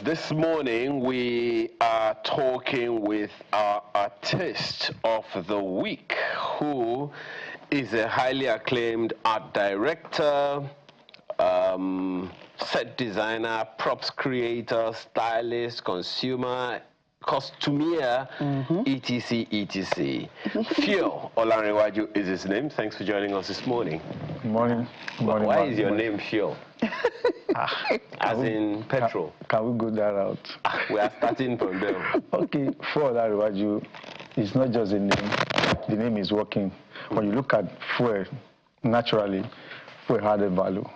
This morning we are talking with our artist of the week, who is a highly acclaimed art director, set designer, props creator, stylist, consumer, costumier, etc., etc. Fio Olanrewaju is his name. Thanks for joining us this morning. Good morning. Good morning. Why is your name Fio? As in petrol. Can we go that route? We are starting from there. Okay, for Olanrewaju, it's not just a name. The name is working. When you look at fuel, naturally, fuel had a value.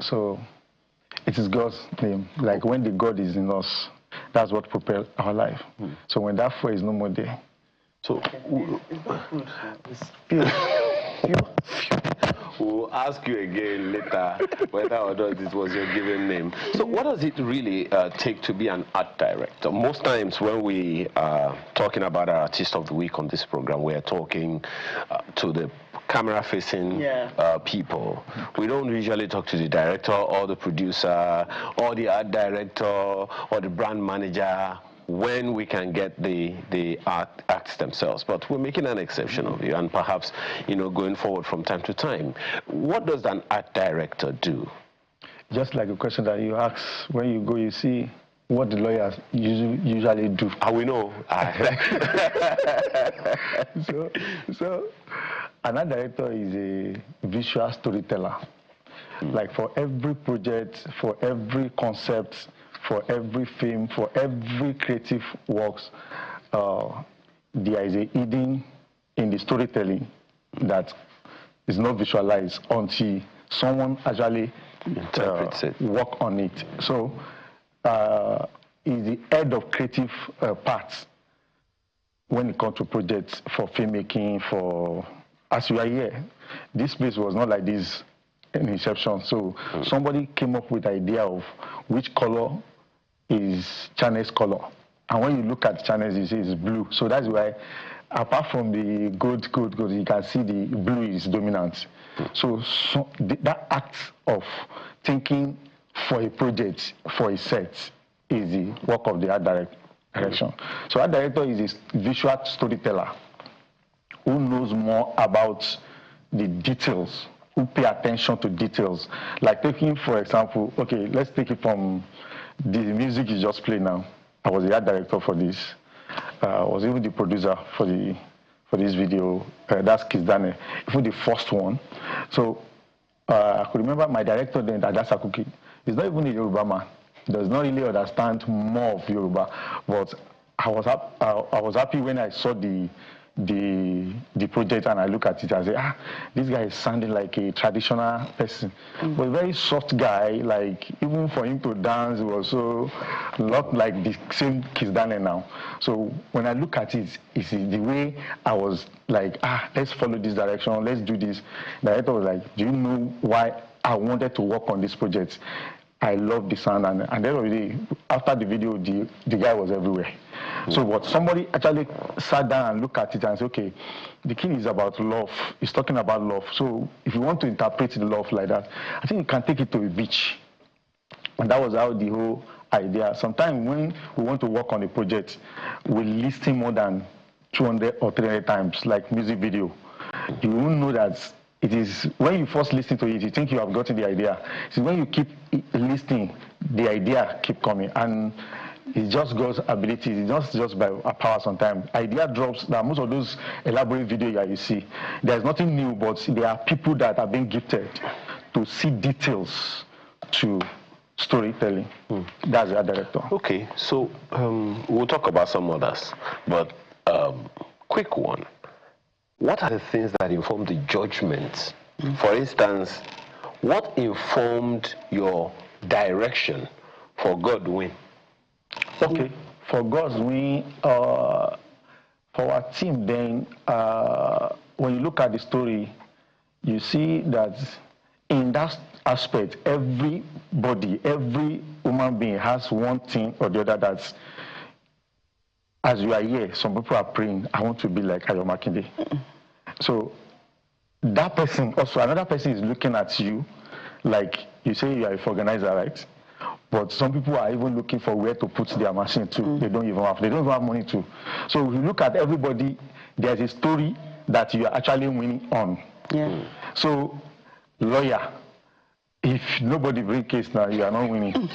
So it is God's name. Like when the God is in us, that's what propels our life. So when that fuel is no more there. So we'll ask you again later whether or not this was your given name. So what does it really take to be an art director? Most times when we are talking about our artist of the week on this program, we are talking to the camera-facing people. We don't usually talk to the director or the producer or the art director or the brand manager when we can get the acts themselves. But we're making an exception of you, and perhaps, going forward from time to time. What does an art director do? Just like a question that you ask, when you go, you see what the lawyers usually do. We know. So an art director is a visual storyteller. Like for every project, for every concept, for every film, for every creative works, there is a hidden in the storytelling that is not visualized until someone actually interprets it, work on it. So is the head of creative parts when it comes to projects for filmmaking, for, as you are here, this place was not like this in inception. So somebody came up with the idea of which color is Channel's color. And when you look at Channel's, you see it's blue. So that's why, apart from the gold, you can see the blue is dominant. So that act of thinking for a project, for a set, is the work of the art direction. So art director is a visual storyteller who knows more about the details, who pay attention to details. Like taking, for example, okay, let's take it from the music you just played now. I was the art director for this. I was even the producer for this video. That's Kizdane, even the first one. So I could remember my director then, Adasa Kuki. He's not even a Yoruba man. He does not really understand more of Yoruba. But I was happy when I saw the project and I look at it and say, this guy is sounding like a traditional person. But a very soft guy, like even for him to dance, it was so not like the same Kizdane now. So when I look at it, it's the way I was like, let's follow this direction, let's do this. The director was like, do you know why I wanted to work on this project? I love the sound, and then already after the video, the guy was everywhere. So what somebody actually sat down and looked at it and said, okay, the king is about love. He's talking about love. So if you want to interpret the love like that, I think you can take it to a beach. And that was how the whole idea. Sometimes when we want to work on a project, we listen more than 200 or 300 times, like music video. You won't know that. It is when you first listen to it, you think you have gotten the idea. So when you keep listening, the idea keep coming, and it's just God's ability. It's not just by our power. Sometimes idea drops. That most of those elaborate videos that you see, there's nothing new, but there are people that are being gifted to see details to storytelling. That's the director. Okay, so we'll talk about some others, but quick one. What are the things that inform the judgment? For instance, what informed your direction for God win? Okay, for God's win, for our team, then when you look at the story, you see that in that aspect, everybody, every human being has one thing or the other that's, as you are here, some people are praying, I want to be like Ayo Makinde. So that person, also another person is looking at you, like you say you are a organizer, right? But some people are even looking for where to put their machine too. They don't even have money to. So if you look at everybody, there's a story that you are actually winning on. Yeah. So lawyer, if nobody brings case now, you are not winning.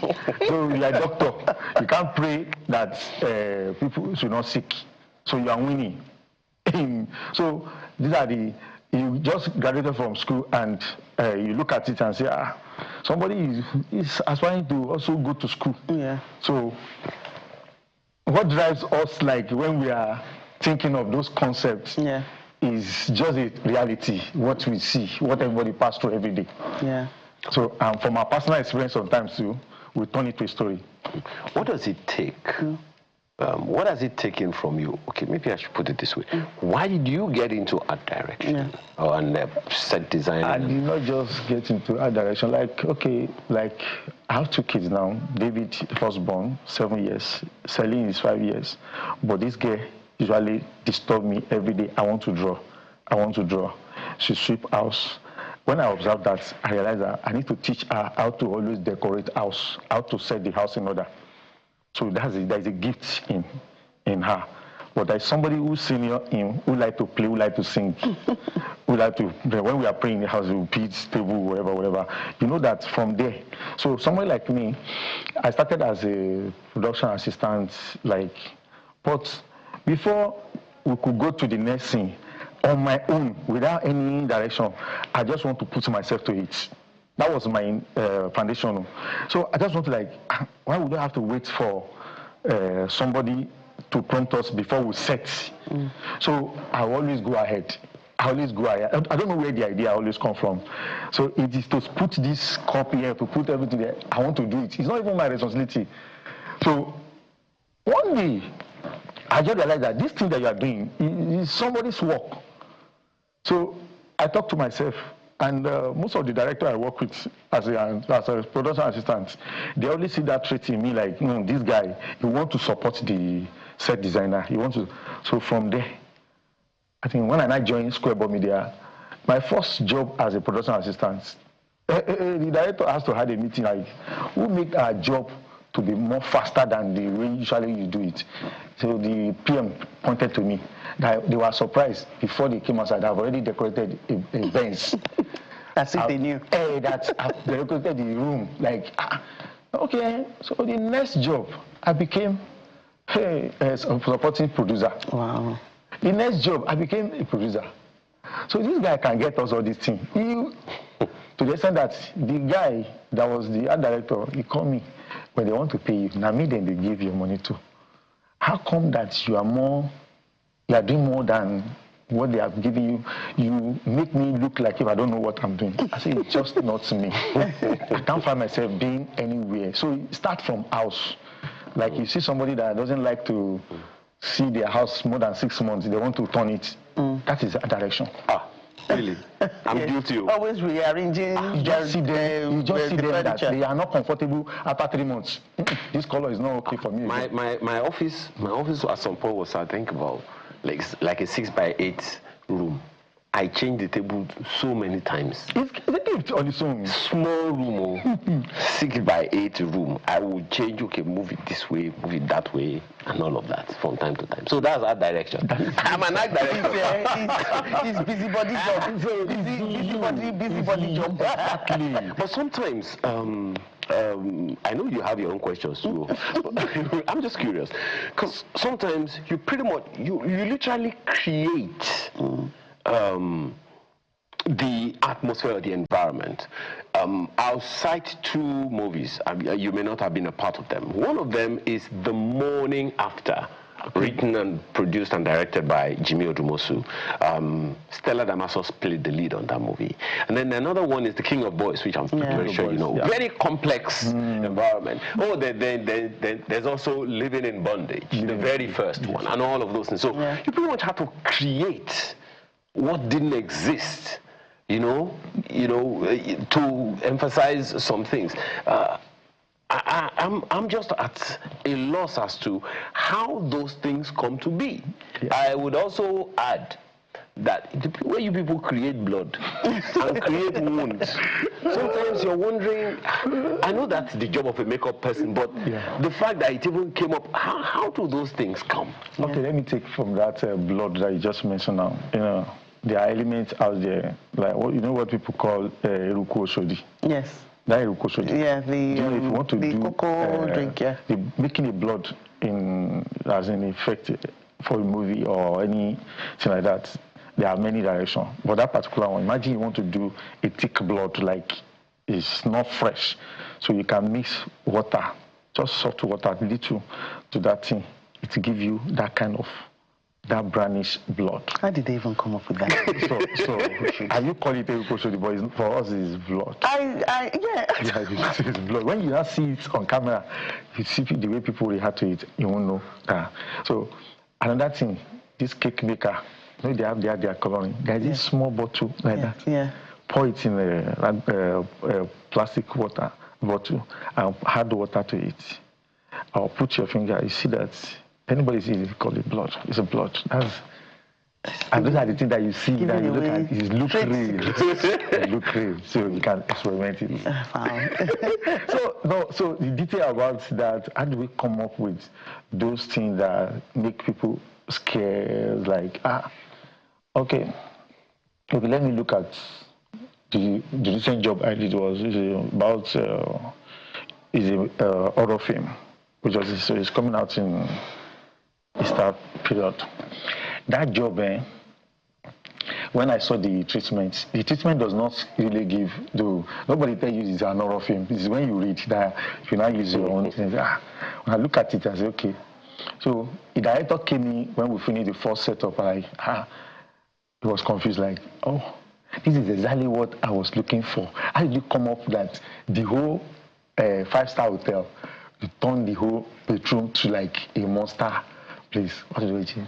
So you are a doctor. You can't pray that people should not sick. So you are winning. So these are you just graduated from school and you look at it and say, somebody is aspiring to also go to school. Yeah. So what drives us, like when we are thinking of those concepts, is just a reality, what we see, what everybody passes through every day. Yeah. So from our personal experience sometimes too, we turn it to a story. What does it take? What has it taken from you? Okay, maybe I should put it this way. Why did you get into art direction and set design? I did not just get into art direction. I have 2 kids now. David, the firstborn, 7 years. Celine is 5 years. But this girl usually disturbs me every day. I want to draw. She sweep house. When I observed that, I realized that I need to teach her how to always decorate house, how to set the house in order. So there's a gift in her. But there's somebody who's senior in, who like to play, who like to sing, who like to, when we are praying in the house, we repeat, table, whatever. You know that from there. So somebody like me, I started as a production assistant, but before we could go to the next scene, on my own, without any direction, I just want to put myself to it. That was my foundation. So I just want to why would I have to wait for somebody to prompt us before we set? So I always go ahead. I don't know where the idea always comes from. So it is to put this copy here, to put everything there. I want to do it. It's not even my responsibility. So one day, I just realized that this thing that you are doing is somebody's work. So I talked to myself, and most of the directors I work with as a production assistant, they always see that trait in me, this guy, he wants to support the set designer. He wants to. So from there, I think when I joined Square Ball Media, my first job as a production assistant, the director has to have a meeting who make our job to be more faster than the way usually you do it. So the PM pointed to me that they were surprised before they came outside. I've already decorated a Benz. As if they knew. That I've decorated the room. Okay. So the next job, I became a supporting producer. Wow. The next job, I became a producer. So this guy can get us all these things. To the extent that the guy that was the art director, he called me. When they want to pay you, now me then they give you money too. How come that you are doing more than what they have given you? You make me look like if I don't know what I'm doing. I say, it's just not me. I can't find myself being anywhere. So start from house. You see somebody that doesn't like to see their house more than 6 months, they want to turn it. That is a direction. Really? I'm guilty. Always rearranging. You just see them that they are not comfortable after 3 months. This color is not okay for me. My office at some point was, I think, about like a 6x8 room. I changed the table so many times. It's a gift on its own. Small room, 6x8 room. I would change, move it this way, move it that way, and all of that from time to time. So that's art direction. I'm an art director. It's busybody job. Busybody job. Exactly. But sometimes, I know you have your own questions too. I'm just curious, because sometimes you pretty much, you literally create the atmosphere of the environment. I'll cite 2 movies. You may not have been a part of them. One of them is The Morning After, written and produced and directed by Jimmy Odumosu. Stella Damasos played the lead on that movie. And then another one is The King of Boys, which I'm very sure you know. Yeah. Very complex environment. There's also Living in Bondage, the very first one, and all of those things. So you pretty much have to create what didn't exist, to emphasize some things. I'm just at a loss as to how those things come to be. Yeah. I would also add that the way you people create blood and create wounds, sometimes you're wondering, I know that's the job of a makeup person, but the fact that it even came up, how do those things come? Okay, let me take from that blood that you just mentioned now. You know, there are elements out there, like you know what people call eruku oshodi. Yes. That eruku oshodi. Yeah, if you want to the do cocoa drink, yeah. Making a blood as an effect for a movie or anything like that, there are many directions. But that particular one, imagine you want to do a thick blood, like it's not fresh. So you can mix water, just salt water, little to that thing. It will give you that kind of, that brownish blood. How did they even come up with that? And you call it eruku, but for us it's blood. Yeah. Yeah, it's blood. When you see it on camera, you see the way people react to it, you won't know. So another thing, this cake maker, you know, they have their coloring. There's this small bottle like that. Yeah. Pour it in a plastic water bottle and add water to it. Or put your finger, you see that anybody sees it, call it blood. It's a blood. And those are the things that you see that you look at. It looks real. It looks real. So you can experiment it. So the detail about that, how do we come up with those things that make people scared? Like, okay, let me look at the recent job I did was about horror film, which was so it's coming out in Easter period. That job, when I saw the treatment does not really give, nobody tells you it's an horror film. This is when you read that you now use your own things. When I look at it, I say, okay. So the director came in when we finished the first setup, he was confused, like, oh, this is exactly what I was looking for. How did you come up that the whole 5-star hotel, you turn the whole bedroom to like a monster place? What did you do?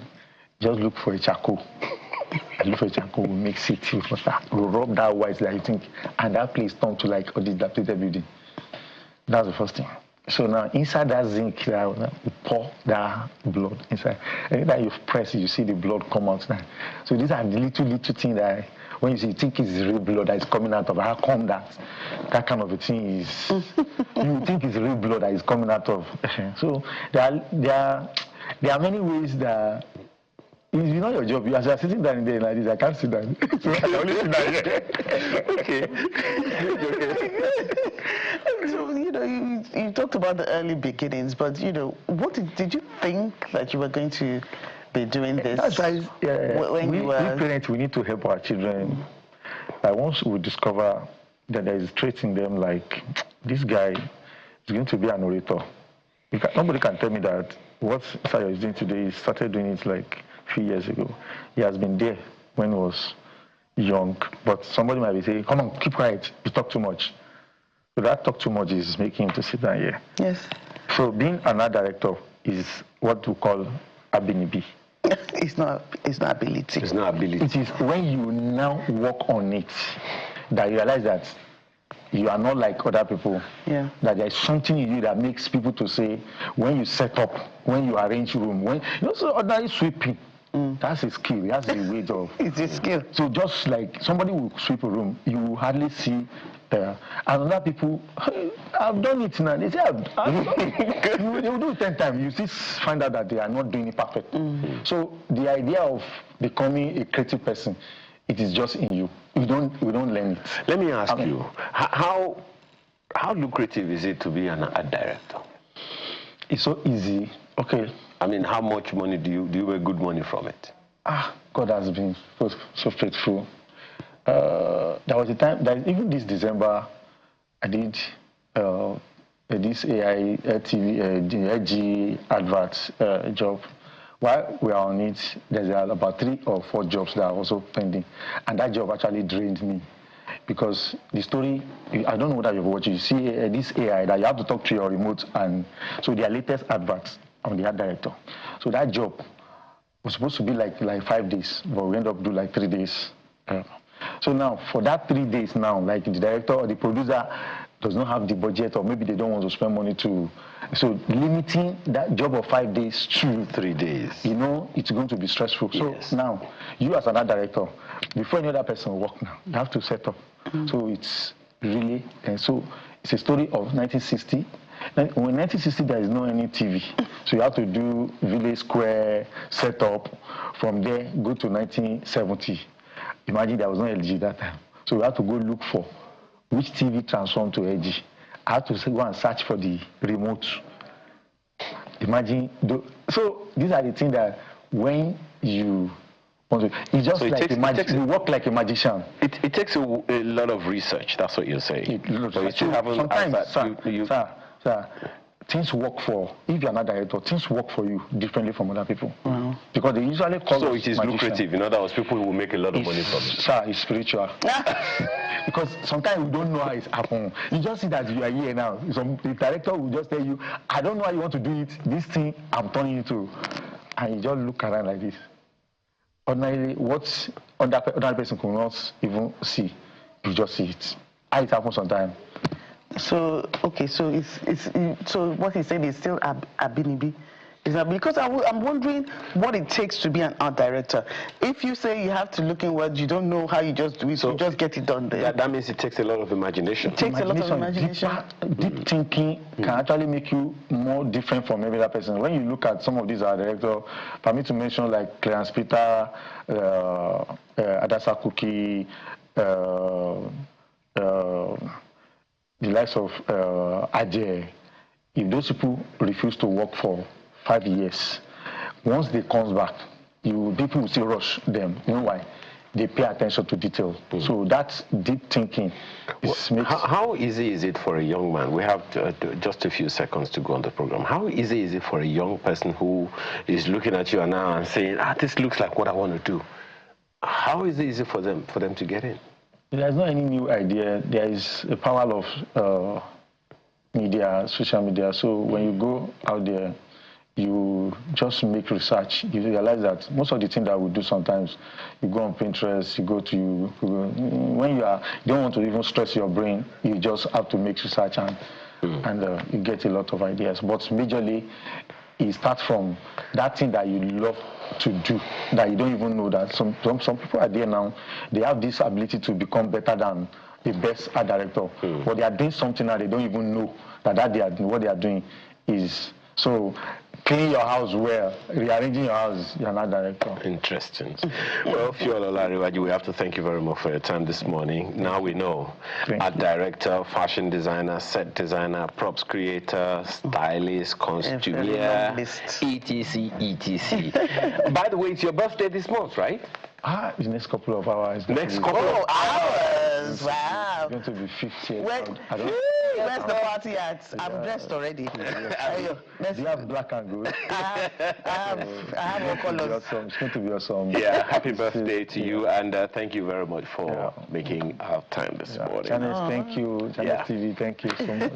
Just look for a charcoal. I look for a charcoal, we mix it with water. We rub that white that you think, and that place turned to like all this dilapidated building. That's the first thing. So now inside that zinc, we pour that blood inside. Anytime you press it, you see the blood come out now. So these are the little things that when you think it's real blood that is coming out of, how come that kind of a thing is, you think it's real blood that is coming out of. So there are many ways that, it's not your job. As you are sitting down there like this, I can't sit down. So I can only sit down here. Okay. So, you talked about the early beginnings, but, what did you think that you were going to be doing this? That's why when you were... we parents, we need to help our children. Like once we discover that there is traits in them, like this guy is going to be an orator. Nobody can tell me that what Sayo is doing today, he started doing it like a few years ago. He has been there when he was young, but somebody might be saying, come on, keep quiet, you talk too much. So that talk too much is making him to sit down here. Yes. So being an art director is what we call ability. It's not ability. It's not ability. It is when you now work on it that you realize that you are not like other people. Yeah. That there is something in you that makes people to say, when you set up, when you arrange room, so ordinary sweeping, that's a skill. That's a way of. It's a skill. So just like somebody will sweep a room, you will hardly see. And other people, I've done it now. They say, I've done it. They will do it 10 times. You still find out that they are not doing it perfect. So the idea of becoming a creative person, it is just in you. We don't learn it. Let me ask you, how lucrative is it to be an art director? It's so easy. Okay. I mean, how much money do you make good money from it? God has been so faithful. There was a time that even this December, I did this AI TV AG advert job. While we are on it, there's about 3 or 4 jobs that are also pending, and that job actually drained me because the story. I don't know whether you've watched it. You see this AI that you have to talk to your remote, and so their latest adverts on the art director. So that job was supposed to be like 5 days, but we end up doing like 3 days. So now, for that 3 days now, like the director or the producer does not have the budget, or maybe they don't want to spend money to. So limiting that job of 5 days to 3 days. You know, it's going to be stressful. Yes. So now, you as an art director, before any other person work now, you have to set up. So it's really, and so it's a story of 1960. In 1960, there is no any TV. So you have to do village square setup. From there, go to 1970. Imagine there was no LG that time. So you have to go look for which TV transformed to LG. I had to go and search for the remote. Imagine. So these are the things that when you want to, it's just so like you work like a magician. It takes a lot of research. That's what you're saying. Sometimes, sir, things work for, if you're not director, things work for you differently from other people. Because they usually call so it is magician. Lucrative. In other words, people will make a lot of money from it. Sir, it's spiritual. Because sometimes we don't know how it's happening. You just see that you are here now. The director will just tell you, I don't know how you want to do it. This thing I'm turning into. And you just look around like this. Ordinarily, what other person could not even see, you just see it. How it happens sometimes. So okay, so so what he's saying is still Abinibi. Is that because I'm wondering what it takes to be an art director. If you say you have to look inward, you don't know how you just do it, so you just get it done there. That means it takes a lot of imagination. It takes a lot of imagination. Deep thinking can actually make you more different from every other person. When you look at some of these art directors, for me to mention like Clarence Peter, Adasa Kuki, the likes of Ajay, if those people refuse to work for 5 years, once they come back, people will still rush them. You know why? They pay attention to detail. So that's deep thinking. How easy is it for a young man? We have just a few seconds to go on the program. How easy is it for a young person who is looking at you now and saying, this looks like what I want to do? How is it easy for them to get in? There's not any new idea. There is a power of media, social media. So when you go out there, you just make research. You realize that most of the things that we do sometimes, you go on Pinterest, when you don't want to even stress your brain, you just have to make research and you get a lot of ideas. But majorly, it starts from that thing that you love to do, that you don't even know that some people are there now, they have this ability to become better than the best art director, but they are doing something that they don't even know that what they are doing is. So cleaning your house well, rearranging your house, you're not director. Interesting. Well, Fiol Olanrewaju, we have to thank you very much for your time this morning. Now we know. Art director, fashion designer, set designer, props creator, stylist, costumier, etc. By the way, it's your birthday this month, right? The next couple of hours. Next couple of hours? Wow. It's going to be 50. Where's the party at? I'm dressed already. Do you have black and gold? I have all colors. It's going to be awesome. Yeah, happy birthday to you, and thank you very much for making our time this morning. Janice, thank you. Janice TV, thank you so much.